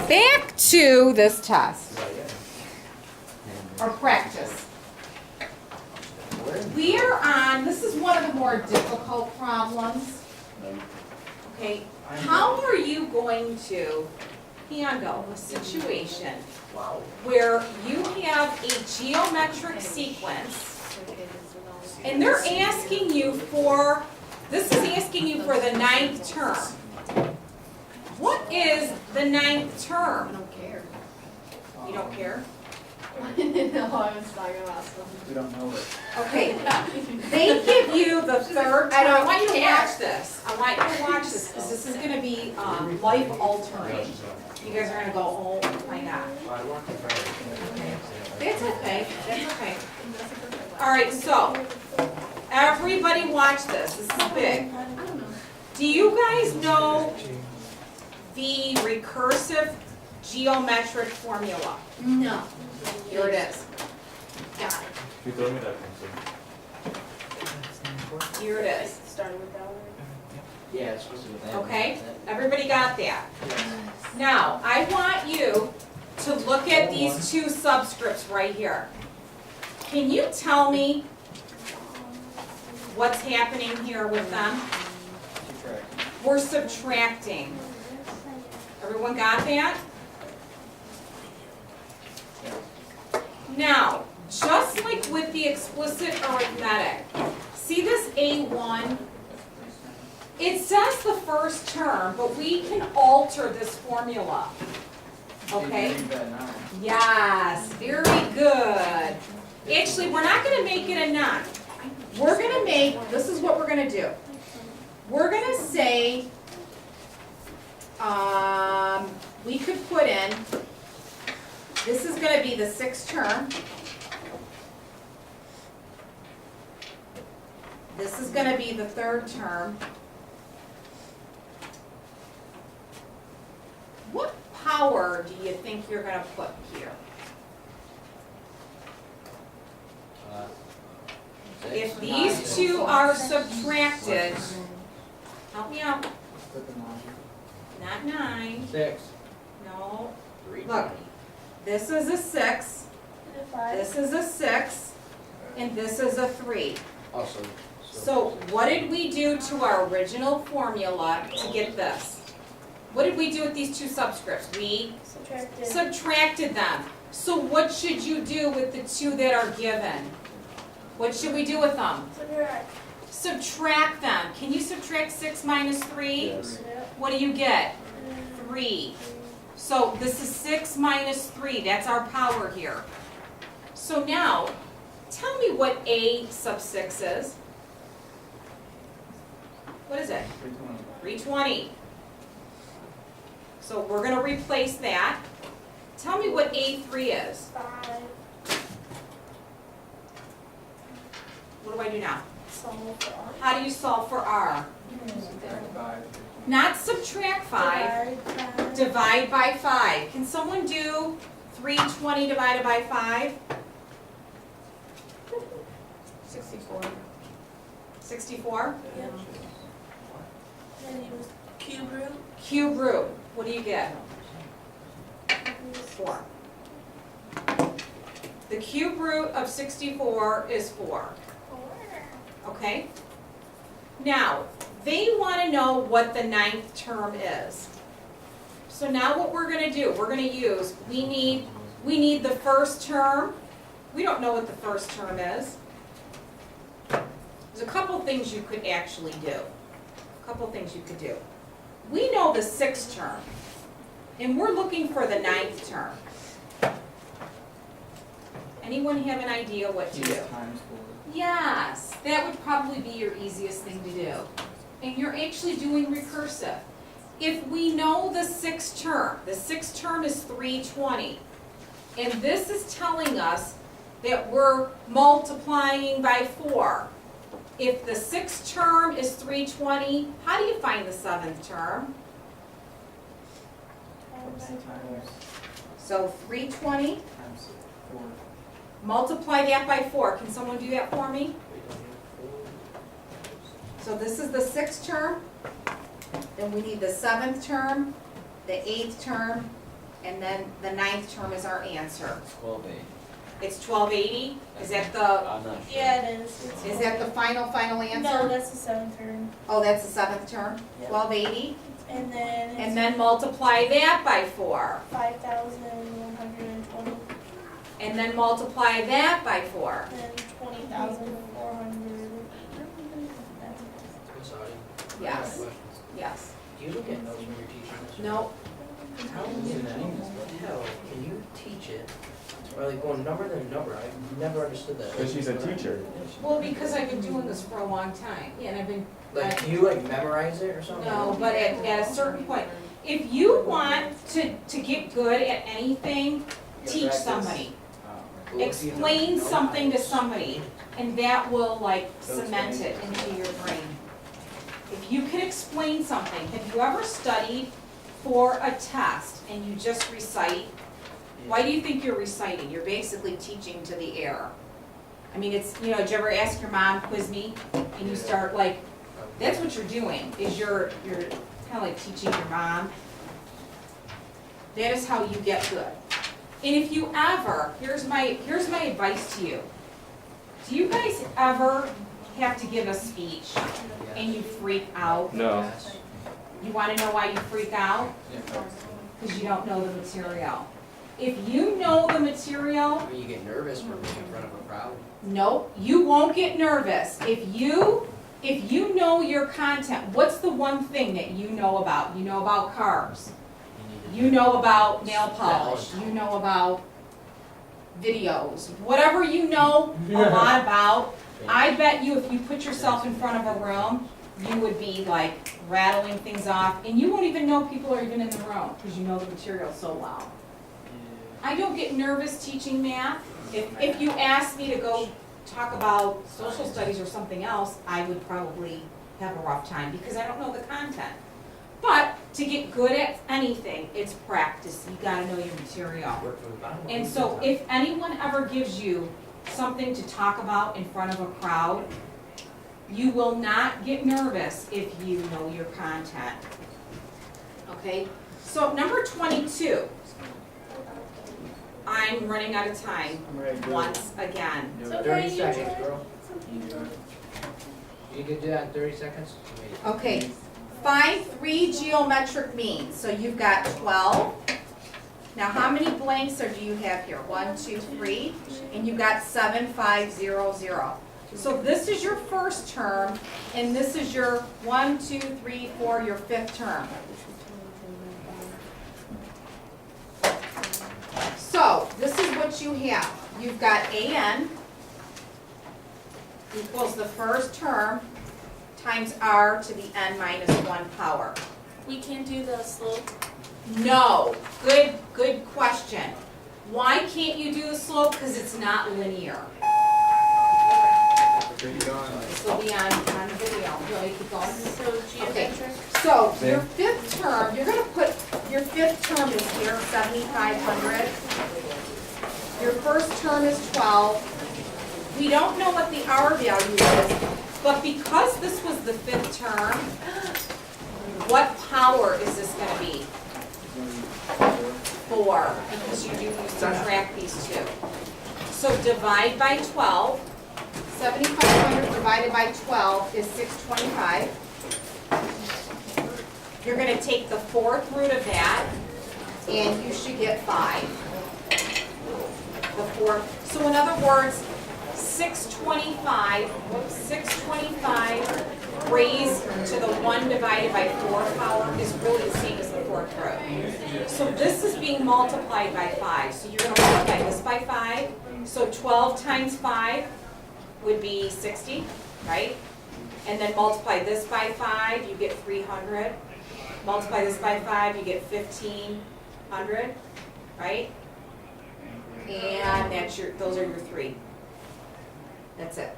Back to this test or practice. We are on, this is one of the more difficult problems. Okay, how are you going to handle a situation where you have a geometric sequence and they're asking you for, this is asking you for the 9th term. What is the 9th term? I don't care. You don't care? No, I was talking about something. We don't know it. Okay, they give you the 3rd term. I don't I want you to care. watch this. I want you to watch this because this is going to be life altering. You guys are going to go, oh my God. Okay. That's okay, that's okay. All right, so everybody watch this. This is big. I don't know. Do you guys know the recursive geometric formula? No. Here it is. Got it. She told me that one. Here it is. Started with that one. Yeah, it's supposed to be that. Okay? Everybody got that? Now, I want you to look at these two subscripts right here. Can you tell me what's happening here with them? We're subtracting. Everyone got that? Now, just like with the explicit arithmetic, see this A1? It says the first term, but we can alter this formula. Okay? Yes, very good. Actually, we're not going to make it a 9. We're going to make, this is what we're going to do. We're going to say, we could put in, this is going to be the 6th term. This is going to be the 3rd term. What power do you think you're going to put here? If these two are subtracted, help me out, not 9, 6. no, look, this is a 6, this is a 6, and this is a 3. Also. So what did we do to our original formula to get this? What did we do with these two subscripts? We subtracted them. So what should you do with the two that are given? What should we do with them? Subtract them. Can you subtract 6 minus 3? Yes. What do you get? 3. So this is 6 minus 3. That's our power here. So now, tell me what A sub 6 is. What is it? 320. So we're going to replace that. Tell me what A3 is. What do I do now? How do you solve for R? Not subtract 5. Divide by 5. Can someone do 320 divided by 5? 64. 64? Yep. Then use cube root. Cube root. What do you get? 4. The cube root of 64 is 4. Okay? Now, they want to know what the 9th term is. So now what we're going to do, we're going to use, we need the first term. We don't know what the first term is. There's a couple things you could actually do. We know the 6th term, and we're looking for the 9th term. Anyone have an idea what to do? Yes, that would probably be your easiest thing to do. And you're actually doing recursive. If we know the 6th term is 320, and this is telling us that we're multiplying by 4. If the 6th term is 320, how do you find the 7th term? So 320, multiply that by 4. Can someone do that for me? So this is the 6th term, then we need the 7th term, the 8th term, and then the 9th term is our answer. 12-8. It's 1280? Is that the, I'm not sure. Yeah, it is. is that the final answer? No, that's the 7th term. Oh, that's the 7th term? Yep. 1280? And then And then multiply that by 4. 5,120. And then multiply that by 4. Then 20,400. I'm sorry. Yes, Questions? yes. Do you look at notes when you're teaching this? No, How in the hell can you teach it, or like going number to number? I've never understood that. Because she's a teacher. well, because I've been doing this for a long time, yeah, and I've been, Like, do you like memorize it or something? no, but at a certain point, if you want to get good at anything, teach somebody. Well, if you don't Explain know something to how- somebody, and that will like So cement explain. it into your brain. If you can explain something, have you ever studied for a test and you just recite? Why do you think you're reciting? You're basically teaching to the air. I mean, it's, you know, did you ever ask your mom, quiz me? And you start like, that's what you're doing, is you're kind of like teaching your mom. That is how you get good. And if you ever, here's my advice to you. Do you guys ever have to give a speech and you freak out? No. Yes. You wanna know why you freak out? Because you don't know the material. If you know the material, When you get nervous when being in front of a crowd. nope, you won't get nervous. If you know your content, what's the one thing that you know about? You know about carbs. You know about nail polish. You know about videos. Whatever you know a lot about, I bet you if you put yourself in front of a room, you would be like rattling things off, and you won't even know people are even in the room because you know the material so well. I don't get nervous teaching math. If you asked me to go talk about social studies or something else, I would probably have a rough time because I don't know the content. But to get good at anything, it's practice. You gotta know your material. Work from the bottom. And so if anyone ever gives you something to talk about in front of a crowd, you will not get nervous if you know your content. Okay, so number 22. I'm running out of time once again. It's No, okay, 30 you seconds, try. girl. You can do that in 30 seconds? Amazing. Okay, find 3 geometric means. So you've got 12. Now how many blanks do you have here? 1, 2, 3, and you've got 7, 5, 0, 0. So this is your first term, and this is your 1, 2, 3, 4, your 5th term. So this is what you have. You've got AN equals the first term times r to the n minus 1 power. We can't do the slope. No, good question. Why can't you do the slope? Because it's not linear. This will be on video. Really keep going. So geometric. So your 5th term, you're gonna put, your 5th term is here, 7,500. Your first term is 12. We don't know what the R value is, but because this was the 5th term, what power is this gonna be? 4, because you subtract these two. So divide by 12. 7,500 divided by 12 is 625. You're going to take the 4th root of that, and you should get 5. The 4th. So in other words, 625 raised to the 1 divided by 4 power is really the same as the 4th root. So this is being multiplied by 5. So you're going to multiply this by 5. So 12 times 5 would be 60, right? And then multiply this by 5, you get 300. Multiply this by 5, you get 1,500, right? And that's those are your 3. That's it.